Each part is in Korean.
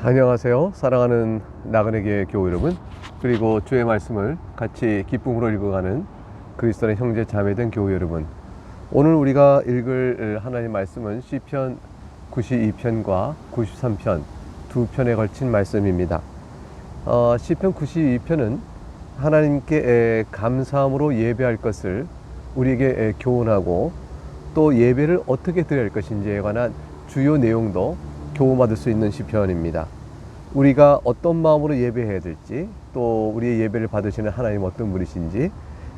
안녕하세요. 사랑하는 나그네교회 교우 여러분, 그리고 주의 말씀을 같이 기쁨으로 읽어가는 그리스도의 형제 자매된 교우 여러분, 오늘 우리가 읽을 하나님 말씀은 시편 92편과 93편 두 편에 걸친 말씀입니다. 시편 92편은 하나님께 감사함으로 예배할 것을 우리에게 교훈하고, 또 예배를 어떻게 드려야 할 것인지에 관한 주요 내용도 교훈받을 수 있는 시편입니다. 우리가 어떤 마음으로 예배해야 될지, 또 우리의 예배를 받으시는 하나님 어떤 분이신지,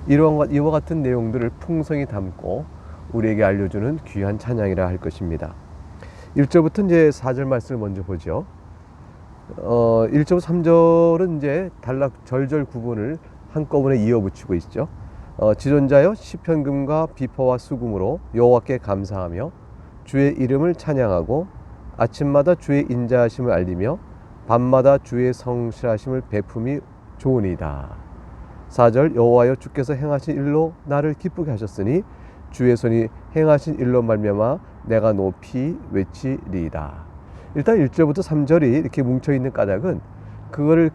이와 같은 내용들을 풍성히 담고 우리에게 알려주는 귀한 찬양이라 할 것입니다. 1절부터 이제 4절 말씀을 먼저 보죠. 1절 3절은 이제 단락 절절 구분을 한꺼번에 이어붙이고 있죠. 지존자여 시편금과 비포와 수금으로 여호와께 감사하며 주의 이름을 찬양하고 아침마다 주의 인자하심을 알리며 밤마다 주의 성실하심을 베품이 좋으니이다. 4절 여호와여 주께서 행하신 일로 나를 기쁘게 하셨으니 주의 손이 행하신 일로 말미암아 내가 높이 외치리이다. 일단 1절부터 3절이 이렇게 뭉쳐있는 까닭은 그거를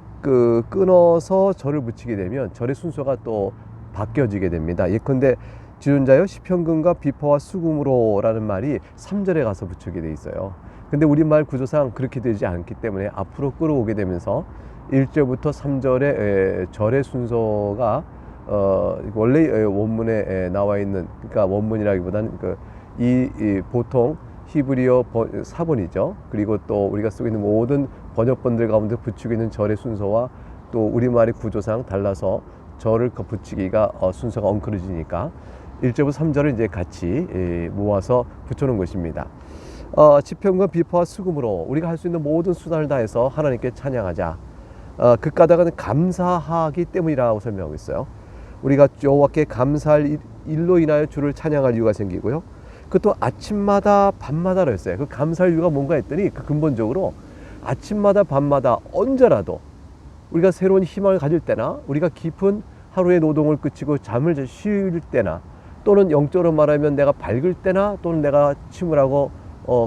끊어서 절을 붙이게 되면 절의 순서가 또 바뀌어지게 됩니다. 예컨대 지존자여 시편금과 비포와 수금으로 라는 말이 3절에 가서 붙이게 돼 있어요. 근데 우리말 구조상 그렇게 되지 않기 때문에 앞으로 끌어오게 되면서 1절부터 3절의 절의 순서가 원래 원문에 나와 있는, 그러니까 원문이라기보다는 이 보통 히브리어 사본이죠. 그리고 또 우리가 쓰고 있는 모든 번역본들 가운데 붙이고 있는 절의 순서와 또 우리말의 구조상 달라서 절을 붙이기가 순서가 엉클어지니까 1절부터 3절을 이제 같이 모아서 붙여놓은 것입니다. 시편과 비포와 수금으로 우리가 할 수 있는 모든 수단을 다해서 하나님께 찬양하자. 그 까닭은 감사하기 때문이라고 설명하고 있어요. 우리가 여호와께 감사할 일로 인하여 주를 찬양할 이유가 생기고요. 그것도 아침마다 밤마다로 했어요. 그 감사할 이유가 뭔가 했더니 근본적으로 아침마다 밤마다 언제라도 우리가 새로운 희망을 가질 때나, 우리가 깊은 하루의 노동을 끝이고 잠을 쉴 때나, 또는 영적으로 말하면 내가 밝을 때나, 또는 내가 침울하고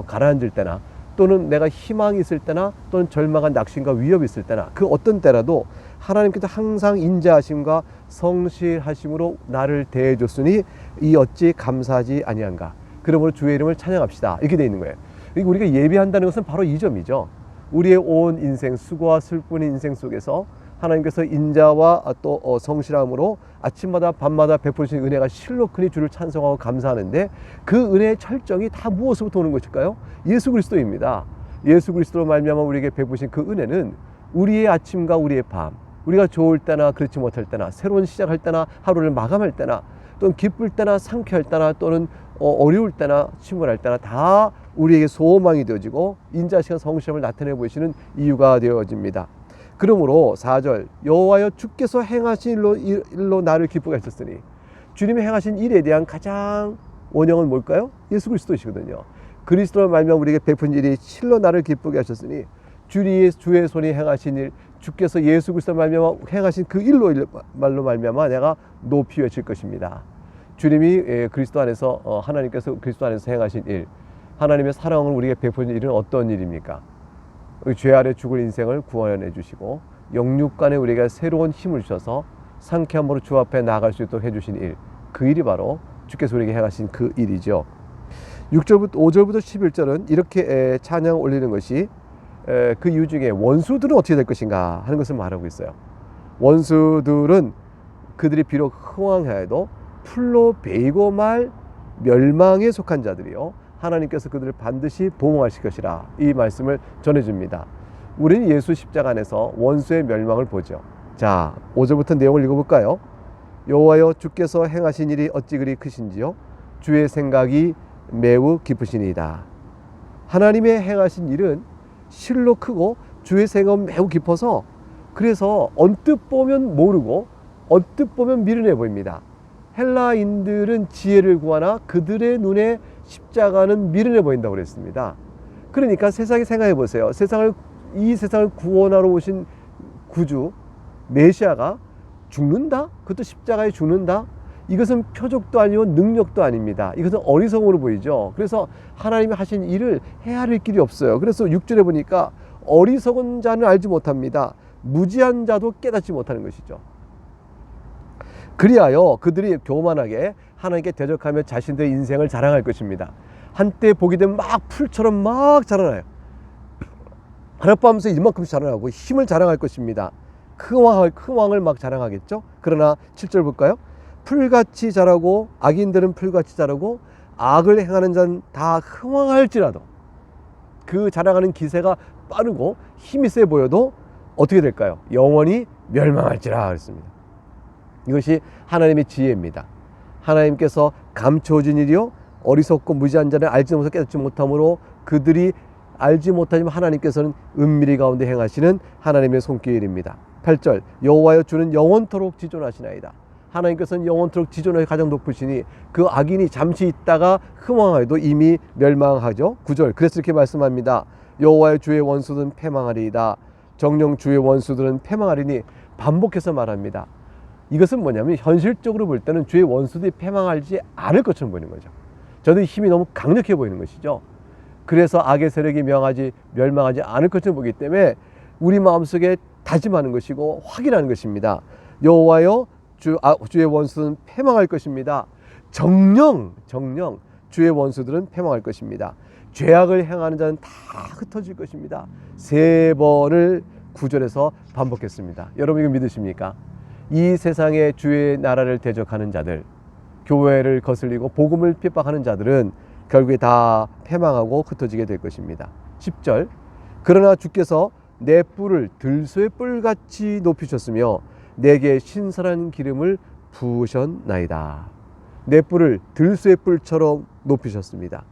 가라앉을 때나, 또는 내가 희망이 있을 때나, 또는 절망한 낙심과 위협이 있을 때나, 그 어떤 때라도 하나님께서 항상 인자하심과 성실하심으로 나를 대해줬으니 이 어찌 감사하지 아니한가. 그러므로 주의 이름을 찬양합시다. 이렇게 되어 있는 거예요. 우리가 예배한다는 것은 바로 이 점이죠. 우리의 온 인생, 수고와 슬픈 인생 속에서 하나님께서 인자와 또 성실함으로 아침마다 밤마다 베푸시는 은혜가 실로 크니 주를 찬송하고 감사하는데, 그 은혜의 철정이 다 무엇으로부터 오는 것일까요? 예수 그리스도입니다. 예수 그리스도로 말미암아 우리에게 베푸신 그 은혜는 우리의 아침과 우리의 밤, 우리가 좋을 때나 그렇지 못할 때나, 새로운 시작할 때나 하루를 마감할 때나, 또는 기쁠 때나 상쾌할 때나, 또는 어려울 때나 침울할 때나 다 우리에게 소망이 되어지고 인자하시고 성실함을 나타내 보이시는 이유가 되어집니다. 그러므로 4절 여호와여 주께서 행하신 일로 나를 기쁘게 하셨으니, 주님이 행하신 일에 대한 가장 원형은 뭘까요? 예수 그리스도이시거든요. 그리스도로 말미암아 우리에게 베푼 일이 실로 나를 기쁘게 하셨으니, 주의 손이 행하신 일, 주께서 예수 그리스도로 말미암아 행하신 그 일로 말로 말미암아 내가 높이 외칠 것입니다. 주님이 그리스도 안에서 하나님께서 그리스도 안에서 행하신 일, 하나님의 사랑을 우리에게 베푸는 일은 어떤 일입니까? 죄 아래 죽을 인생을 구원해 주시고 영육간에 우리가 새로운 힘을 주셔서 상쾌함으로 주 앞에 나아갈 수 있도록 해주신 일, 그 일이 바로 주께서 우리에게 행하신 그 일이죠. 5절부터 11절은 이렇게 찬양 올리는 것이 그 이유 중에 원수들은 어떻게 될 것인가 하는 것을 말하고 있어요. 원수들은 그들이 비록 흥왕하여도 풀로 베이고 말 멸망에 속한 자들이요, 하나님께서 그들을 반드시 보호하실 것이라, 이 말씀을 전해줍니다. 우리는 예수 십자가 안에서 원수의 멸망을 보죠. 자, 5절부터 내용을 읽어볼까요? 여호와여 주께서 행하신 일이 어찌 그리 크신지요, 주의 생각이 매우 깊으시니이다. 하나님의 행하신 일은 실로 크고 주의 생각은 매우 깊어서, 그래서 언뜻 보면 모르고 언뜻 보면 미련해 보입니다. 헬라인들은 지혜를 구하나 그들의 눈에 십자가는 미련해 보인다고 그랬습니다. 그러니까 세상에 생각해 보세요. 이 세상을 구원하러 오신 구주 메시아가 죽는다? 그것도 십자가에 죽는다? 이것은 표적도 아니고 능력도 아닙니다. 이것은 어리석음으로 보이죠. 그래서 하나님이 하신 일을 헤아릴 길이 없어요. 그래서 6절에 보니까 어리석은 자는 알지 못합니다. 무지한 자도 깨닫지 못하는 것이죠. 그리하여 그들이 교만하게 하나님께 대적하며 자신들의 인생을 자랑할 것입니다. 한때 보게 되면 막 풀처럼 막 자라나요. 하룻밤새 이만큼씩 자라나고 힘을 자랑할 것입니다. 큰 왕을 막 자랑하겠죠. 그러나 7절 볼까요? 풀같이 자라고 악인들은 풀같이 자라고 악을 행하는 자는 다 흥왕할지라도, 그 자랑하는 기세가 빠르고 힘이 세 보여도 어떻게 될까요? 영원히 멸망할지라 그랬습니다. 이것이 하나님의 지혜입니다. 하나님께서 감춰진 일이요 어리석고 무지한 자는 알지 못하고 깨닫지 못함으로 그들이 알지 못하지만 하나님께서는 은밀히 가운데 행하시는 하나님의 손길입니다. 8절 여호와여 주는 영원토록 지존하시나이다. 하나님께서는 영원토록 지존하시 가장 높으시니 그 악인이 잠시 있다가 흥왕하여도 이미 멸망하죠. 9절 그래서 이렇게 말씀합니다. 여호와여 주의 원수들은 패망하리이다. 정녕 주의 원수들은 패망하리니 반복해서 말합니다. 이것은 뭐냐면 현실적으로 볼 때는 주의 원수들이 패망하지 않을 것처럼 보이는 거죠. 저들의 힘이 너무 강력해 보이는 것이죠. 그래서 악의 세력이 멸망하지 않을 것처럼 보기 때문에 우리 마음속에 다짐하는 것이고 확인하는 것입니다. 여호와여 주의 원수는 패망할 것입니다. 정녕 주의 원수들은 패망할 것입니다. 죄악을 행하는 자는 다 흩어질 것입니다. 3번을 9절에서 반복했습니다. 여러분 이거 믿으십니까? 이 세상에 주의 나라를 대적하는 자들, 교회를 거슬리고 복음을 핍박하는 자들은 결국에 다 패망하고 흩어지게 될 것입니다. 10절 그러나 주께서 내 뿔을 들소의 뿔같이 높이셨으며 내게 신선한 기름을 부으셨나이다. 내 뿔을 들소의 뿔처럼 높이셨습니다.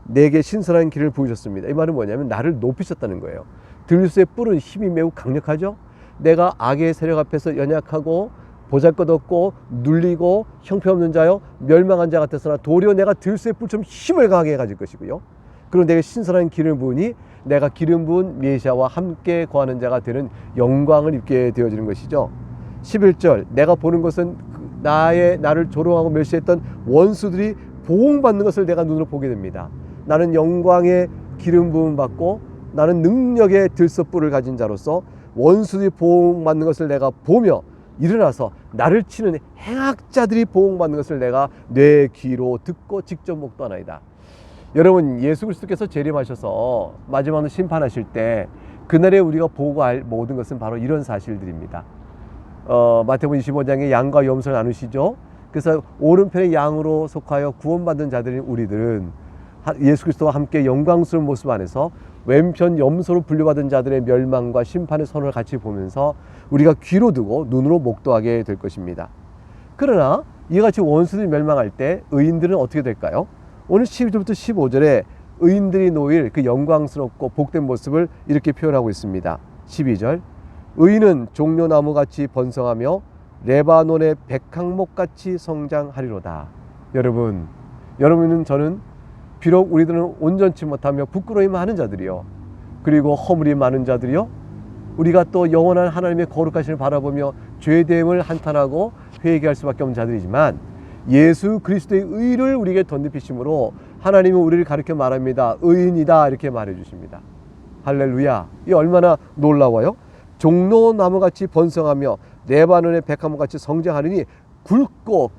내게 신선한 기름을 부으셨습니다. 이 말은 뭐냐면 나를 높이셨다는 거예요. 들소의 뿔은 힘이 매우 강력하죠. 내가 악의 세력 앞에서 연약하고 보잘것없고 눌리고 형편없는 자요 멸망한 자 같았으나 도리어 내가 들소의 뿔처럼 힘을 강하게 가질 것이고요. 그리고 내가 신선한 기름을 부으니 내가 기름 부은 메시아와 함께 거하는 자가 되는 영광을 입게 되어지는 것이죠. 11절 내가 보는 것은 나를 조롱하고 멸시했던 원수들이 보응받는 것을 내가 눈으로 보게 됩니다. 나는 영광의 기름 부음 받고 나는 능력의 들소뿔을 가진 자로서 원수들이 보응받는 것을 내가 보며 일어나서 나를 치는 행악자들이 보응받는 것을 내가 내 귀로 듣고 직접 목도하나이다. 여러분 예수 그리스도께서 재림하셔서 마지막으로 심판하실 때 그날에 우리가 보고 알 모든 것은 바로 이런 사실들입니다. 마태복음 25장에 양과 염소를 나누시죠. 그래서 오른편의 양으로 속하여 구원받은 자들인 우리들은 예수 그리스도와 함께 영광스러운 모습 안에서 왼편 염소로 분류받은 자들의 멸망과 심판의 선을 같이 보면서 우리가 귀로 듣고 눈으로 목도하게 될 것입니다. 그러나 이같이 원수들이 멸망할 때 의인들은 어떻게 될까요? 오늘 12절부터 15절에 의인들이 놓일 그 영광스럽고 복된 모습을 이렇게 표현하고 있습니다. 12절 의인은 종려나무같이 번성하며 레바논의 백항목같이 성장하리로다. 여러분은 저는 비록 우리들은 온전치 못하며 부끄러움이 많은 자들이요 그리고 허물이 많은 자들이요 우리가 또 영원한 하나님의 거룩하심을 바라보며 죄 대응을 한탄하고 회개할 수밖에 없는 자들이지만 예수 그리스도의 의를 우리에게 덧입히심으로 하나님은 우리를 가르쳐 말합니다. 의인이다 이렇게 말해 주십니다. 할렐루야. 이 얼마나 놀라워요. 종려나무같이 번성하며 레바논의 백합목같이 성장하리니 굵고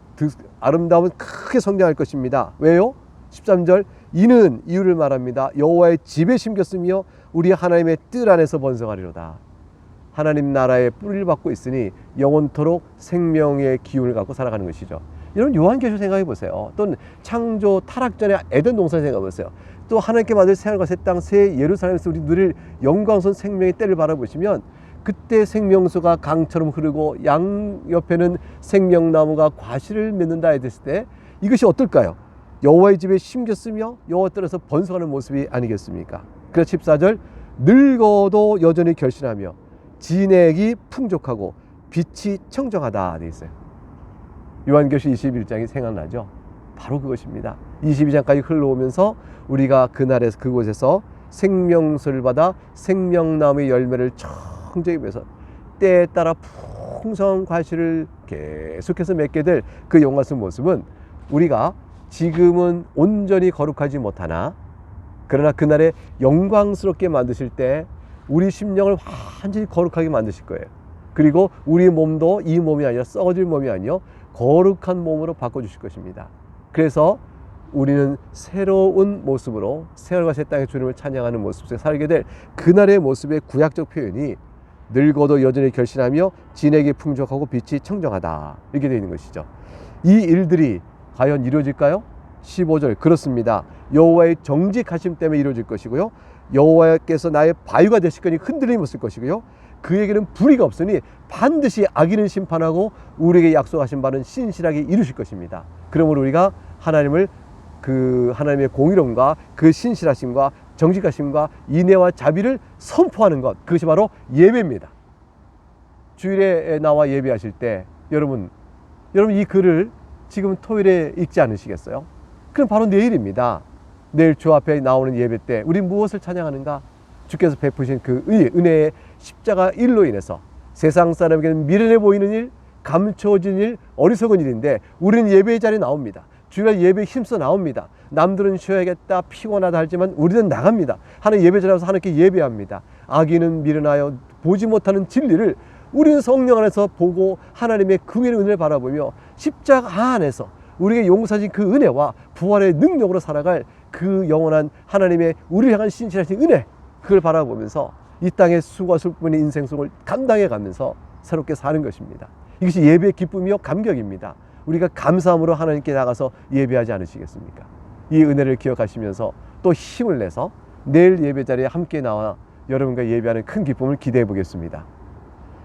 아름다움은 크게 성장할 것입니다. 왜요? 13절 이는 이유를 말합니다. 여호와의 집에 심겼으며 우리 하나님의 뜰 안에서 번성하리로다. 하나님 나라의 뿌리를 받고 있으니 영원토록 생명의 기운을 갖고 살아가는 것이죠. 여러분 요한계시록 생각해 보세요. 또는 창조 타락 전에 에덴 동산 생각해 보세요. 또 하나님께 받을 새하늘과 새 땅 새 예루살렘에서 우리 누릴 영광스러운 생명의 때를 바라보시면 그때 생명수가 강처럼 흐르고 양 옆에는 생명나무가 과실을 맺는다 했을 때 이것이 어떨까요? 여호와의 집에 심겼으며 여호와 뜰에서 번성하는 모습이 아니겠습니까? 그래서 14절 늙어도 여전히 결실하며 진액이 풍족하고 빛이 청정하다 되어 있어요. 요한계시록 21장이 생각나죠? 바로 그것입니다. 22장까지 흘러오면서 우리가 그날에서 그곳에서 생명수를 받아 생명나무의 열매를 청정히 맺어서 때에 따라 풍성한 과실을 계속해서 맺게 될 그 영광스러운 모습은 우리가 지금은 온전히 거룩하지 못하나 그러나 그날에 영광스럽게 만드실 때 우리 심령을 완전히 거룩하게 만드실 거예요. 그리고 우리 몸도 이 몸이 아니라 썩어질 몸이 아니요 거룩한 몸으로 바꿔주실 것입니다. 그래서 우리는 새로운 모습으로 새하늘과 새 땅의 주님을 찬양하는 모습 속에 살게 될 그날의 모습의 구약적 표현이 늙어도 여전히 결실하며 진에게 풍족하고 빛이 청정하다, 이렇게 되어 있는 것이죠. 이 일들이 과연 이루어질까요? 15절, 그렇습니다. 여호와의 정직하심 때문에 이루어질 것이고요, 여호와께서 나의 바위가 되실 거니 흔들림이 없을 것이고요, 그에게는 불의가 없으니 반드시 악인은 심판하고 우리에게 약속하신 바는 신실하게 이루실 것입니다. 그러므로 우리가 하나님을, 그 하나님의 공의로움과 그 신실하심과 정직하심과 인애와 자비를 선포하는 것, 그것이 바로 예배입니다. 주일에 나와 예배하실 때 여러분 이 글을 지금 토요일에 읽지 않으시겠어요? 그럼 바로 내일입니다. 내일 주 앞에 나오는 예배 때 우리 무엇을 찬양하는가? 주께서 베푸신 그 은혜의 십자가 일로 인해서 세상 사람에게는 미련해 보이는 일, 감춰진 일, 어리석은 일인데 우리는 예배의 자리에 나옵니다. 주일날 예배에 힘써 나옵니다. 남들은 쉬어야겠다, 피곤하다 하지만 우리는 나갑니다. 하나님 예배 자리에 와서 하나님께 예배합니다. 악인은 미련하여 보지 못하는 진리를 우리는 성령 안에서 보고 하나님의 그 은혜를 바라보며 십자가 안에서 우리에게 용서하신 그 은혜와 부활의 능력으로 살아갈 그 영원한 하나님의 우리를 향한 신실하신 은혜, 그걸 바라보면서 이 땅의 수고와 슬픔의 인생 속을 감당해 가면서 새롭게 사는 것입니다. 이것이 예배의 기쁨이요 감격입니다. 우리가 감사함으로 하나님께 나가서 예배하지 않으시겠습니까? 이 은혜를 기억하시면서 또 힘을 내서 내일 예배 자리에 함께 나와 여러분과 예배하는 큰 기쁨을 기대해 보겠습니다.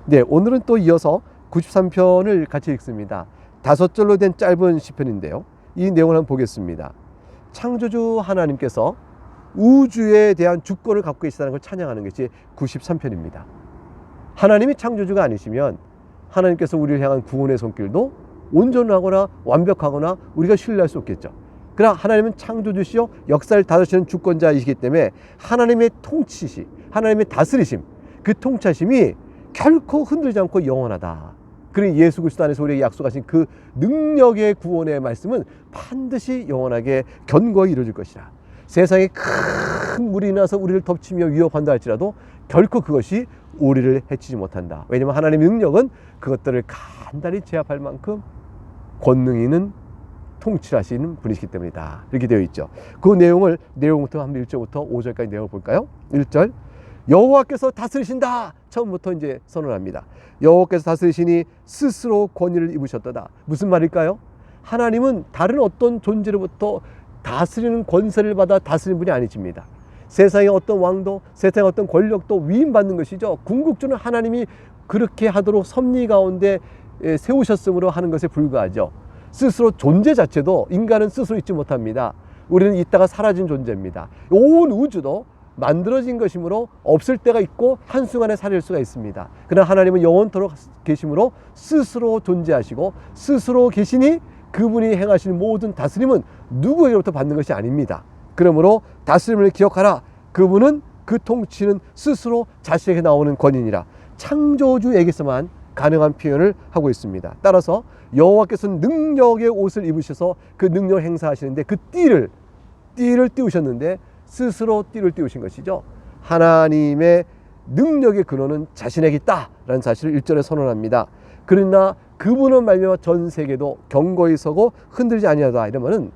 네, 오늘은 또 이어서 93편을 같이 읽습니다. 5절로 된 짧은 시편인데요, 이 내용을 한번 보겠습니다. 창조주 하나님께서 우주에 대한 주권을 갖고 계시다는 걸 찬양하는 것이 93편입니다. 하나님이 창조주가 아니시면 하나님께서 우리를 향한 구원의 손길도 온전하거나 완벽하거나 우리가 신뢰할 수 없겠죠. 그러나 하나님은 창조주시요 역사를 다스리시는 주권자이시기 때문에 하나님의 통치시, 하나님의 다스리심, 그 통치하심이 결코 흔들리지 않고 영원하다. 그러니 예수 그리스도 안에서 우리에게 약속하신 그 능력의 구원의 말씀은 반드시 영원하게 견고하게 이루어질 것이라. 세상에 큰 물이 나서 우리를 덮치며 위협한다 할지라도 결코 그것이 우리를 해치지 못한다. 왜냐하면 하나님의 능력은 그것들을 간단히 제압할 만큼 권능 있는 통치하시는 분이시기 때문이다. 이렇게 되어 있죠. 그 내용부터 한번 1절부터 5절까지 내용을 볼까요? 1절, 여호와께서 다스리신다. 처음부터 이제 선언합니다. 여호와께서 다스리시니 스스로 권위를 입으셨도다. 무슨 말일까요? 하나님은 다른 어떤 존재로부터 다스리는 권세를 받아 다스리는 분이 아니십니다. 세상의 어떤 왕도, 세상의 어떤 권력도 위임받는 것이죠. 궁극주는 하나님이 그렇게 하도록 섭리 가운데 세우셨으므로 하는 것에 불과하죠. 스스로 존재 자체도 인간은 스스로 있지 못합니다. 우리는 있다가 사라진 존재입니다. 온 우주도 만들어진 것이므로 없을 때가 있고 한순간에 사라질 수가 있습니다. 그러나 하나님은 영원토록 계심으로 스스로 존재하시고 스스로 계시니 그분이 행하시는 모든 다스림은 누구에게로부터 받는 것이 아닙니다. 그러므로 다스림을 기억하라. 그분은, 그 통치는 스스로 자신에게 나오는 권위니라. 창조주에게서만 가능한 표현을 하고 있습니다. 따라서 여호와께서는 능력의 옷을 입으셔서 그 능력을 행사하시는데 그 띠를 띄우셨는데 스스로 띠를 띄우신 것이죠. 하나님의 능력의 근원은 자신에게 있다라는 사실을 1절에 선언합니다. 그러나 그분은 말미암아 전 세계도 견고히 서고 흔들리지 아니하다. 이러면은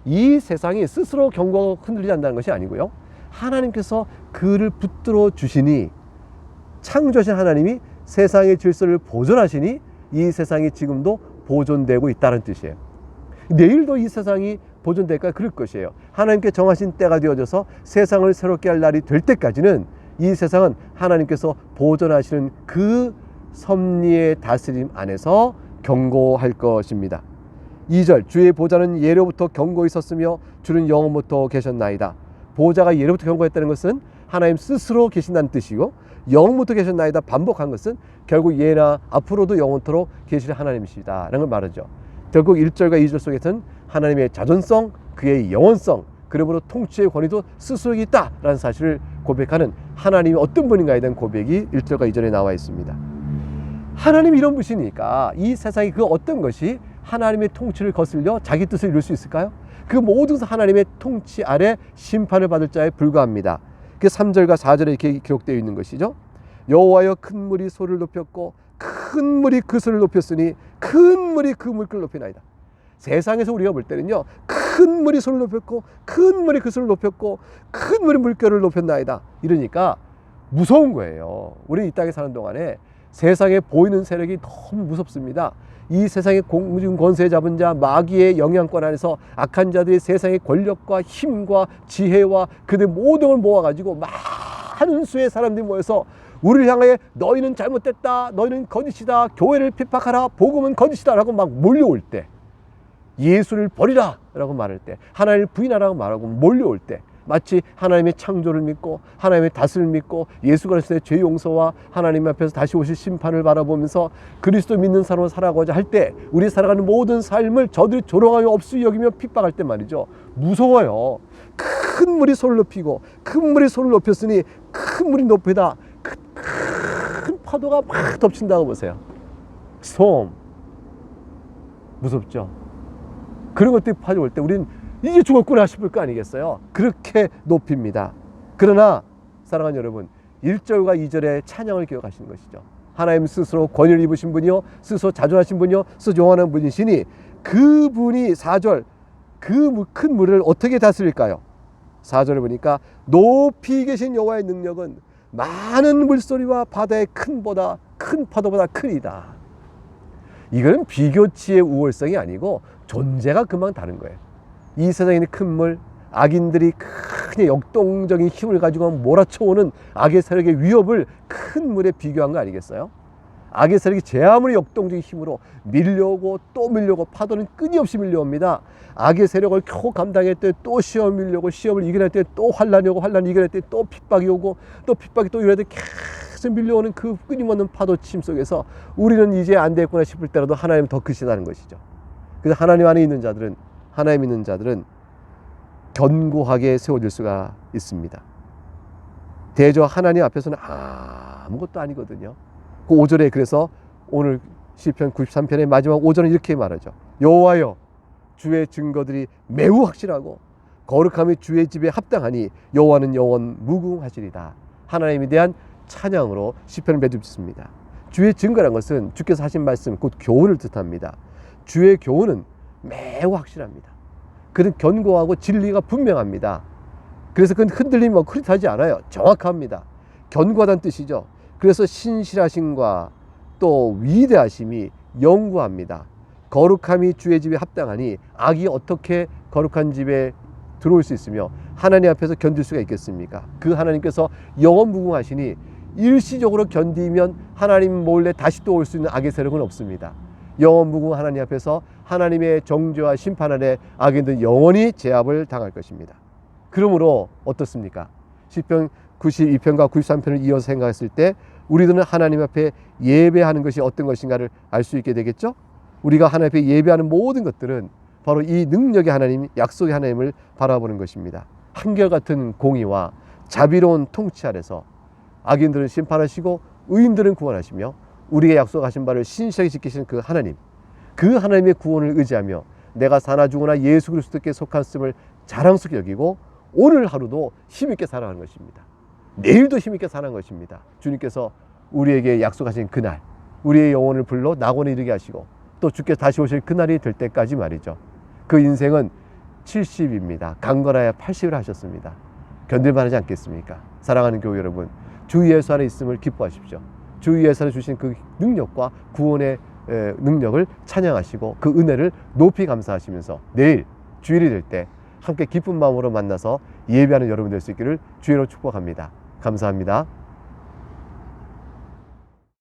이 세상이 스스로 견고하고 흔들리지 않는다는 것이 아니고요, 하나님께서 그를 붙들어 주시니, 창조하신 하나님이 세상의 질서를 보존하시니 이 세상이 지금도 보존되고 있다는 뜻이에요. 내일도 이 세상이 보존될까? 그럴 것이에요. 하나님께 정하신 때가 되어져서 세상을 새롭게 할 날이 될 때까지는 이 세상은 하나님께서 보존하시는 그 섭리의 다스림 안에서 견고할 것입니다. 2절, 주의 보좌는 예로부터 견고히 섰으며 주는 영원부터 계셨나이다. 보좌가 예로부터 견고했다는 것은 하나님 스스로 계신다는 뜻이고, 영원부터 계셨나이다 반복한 것은 결국 예나 앞으로도 영원토록 계실 하나님이시다 라는 걸 말하죠. 결국 1절과 2절 속에서는 하나님의 자존성, 그의 영원성, 그러므로 통치의 권위도 스스로에게 있다라는 사실을 고백하는 하나님이 어떤 분인가에 대한 고백이 1절과 2절에 나와 있습니다. 하나님이 이런 분이니까 이 세상의 그 어떤 것이 하나님의 통치를 거슬려 자기 뜻을 이룰 수 있을까요? 그 모든 하나님의 통치 아래 심판을 받을 자에 불과합니다. 그 3절과 4절에 이렇게 기록되어 있는 것이죠. 여호와여 큰 물이 소를 높였고 큰 물이 그 소를 높였으니 큰 물이 그 물결을 높이나이다. 세상에서 우리가 볼 때는요, 큰 물이 소를 높였고 큰 물이 그 소를 높였고 큰 물이 물결을 높였나이다 이러니까 무서운 거예요. 우리 이 땅에 사는 동안에 세상에 보이는 세력이 너무 무섭습니다. 이 세상의 공중 권세 잡은 자, 마귀의 영향권 안에서 악한 자들이 세상의 권력과 힘과 지혜와 그들 모든 걸 모아가지고 많은 수의 사람들이 모여서 우리를 향하여 너희는 잘못됐다, 너희는 거짓이다, 교회를 핍박하라, 복음은 거짓이다 라고 막 몰려올 때, 예수를 버리라 라고 말할 때, 하나님을 부인하라고 말하고 몰려올 때, 마치 하나님의 창조를 믿고 하나님의 다스를 믿고 예수 그리스도의 죄 용서와 하나님 앞에서 다시 오실 심판을 바라보면서 그리스도 믿는 사람으로 살아가고자 할 때, 우리 살아가는 모든 삶을 저들이 조롱하며 없이 여기며 핍박할 때 말이죠, 무서워요. 큰 물이 소를 높이고 큰 물이 소를 높였으니 큰 물이 높이다. 큰 파도가 막 덮친다고 보세요. 스톰. 무섭죠. 그런 것들이 파도올 때 우리는 이제 죽었구나 싶을 거 아니겠어요? 그렇게 높입니다. 그러나 사랑하는 여러분, 1절과 2절의 찬양을 기억하시는 것이죠. 하나님 스스로 권위를 입으신 분이요, 스스로 자존하신 분이요, 스스로 영원한 분이시니 그분이 4절 그 큰 물을 어떻게 다스릴까요? 4절을 보니까 높이 계신 여호와의 능력은 많은 물소리와 바다의 큰 파도보다 크리다. 이거는 비교치의 우월성이 아니고 존재가 그만 다른 거예요. 이 세상에 있는 큰 물, 악인들이 큰 역동적인 힘을 가지고 몰아쳐오는 악의 세력의 위협을 큰 물에 비교한 거 아니겠어요? 악의 세력이 제 아무리 역동적인 힘으로 밀려오고 또 밀려오고, 파도는 끊임없이 밀려옵니다. 악의 세력을 겨우 감당할 때 또 시험 밀려오고, 시험을 이겨낼 때 또 환란이 오고, 환란을 이겨낼 때 또 핍박이 오고, 또 핍박이 또 이럴 때 계속 밀려오는 그 끊임없는 파도침 속에서 우리는 이제 안 되겠구나 싶을 때라도 하나님은 더 크시다는 것이죠. 그래서 하나님 안에 있는 자들은, 하나님 있는 자들은 견고하게 세워질 수가 있습니다. 대저 하나님 앞에서는 아무것도 아니거든요. 그 5절에 그래서 오늘 시편 93편의 마지막 5절은 이렇게 말하죠. 여호와여 주의 증거들이 매우 확실하고 거룩함이 주의 집에 합당하니 여호와는 영원 무궁하시리다. 하나님에 대한 찬양으로 시편을 맺습니다. 주의 증거란 것은 주께서 하신 말씀, 곧 교훈을 뜻합니다. 주의 교훈은 매우 확실합니다. 그는 견고하고 진리가 분명합니다. 그래서 그건 흔들림이 흐릿하지 않아요. 정확합니다. 견고하다는 뜻이죠. 그래서 신실하심과 또 위대하심이 영구합니다. 거룩함이 주의 집에 합당하니, 악이 어떻게 거룩한 집에 들어올 수 있으며 하나님 앞에서 견딜 수가 있겠습니까? 그 하나님께서 영원무궁하시니 일시적으로 견디면 하나님 몰래 다시 또 올 수 있는 악의 세력은 없습니다. 영원무궁한 하나님 앞에서 하나님의 정죄와 심판 아래 악인들은 영원히 제압을 당할 것입니다. 그러므로 어떻습니까? 시편 92편과 93편을 이어서 생각했을 때 우리들은 하나님 앞에 예배하는 것이 어떤 것인가를 알 수 있게 되겠죠? 우리가 하나님 앞에 예배하는 모든 것들은 바로 이 능력의 하나님, 약속의 하나님을 바라보는 것입니다. 한결같은 공의와 자비로운 통치 아래서 악인들은 심판하시고 의인들은 구원하시며 우리에게 약속하신 바를 신실하게 지키시는 그 하나님, 그 하나님의 구원을 의지하며 내가 사나 죽으나 예수 그리스도께 속했음을 자랑스럽게 여기고 오늘 하루도 힘있게 살아가는 것입니다. 내일도 힘있게 살아가는 것입니다. 주님께서 우리에게 약속하신 그날, 우리의 영혼을 불러 낙원에 이르게 하시고 또 주께서 다시 오실 그날이 될 때까지 말이죠. 그 인생은 70입니다. 강건하여 80을 하셨습니다. 견딜만하지 않겠습니까? 사랑하는 교회 여러분, 주 예수 안에 있음을 기뻐하십시오. 주 예수 안에 주신 그 능력과 구원의 능력을 찬양하시고 그 은혜를 높이 감사하시면서 내일 주일이 될 때 함께 기쁜 마음으로 만나서 예배하는 여러분 될 수 있기를 주의로 축복합니다. 감사합니다.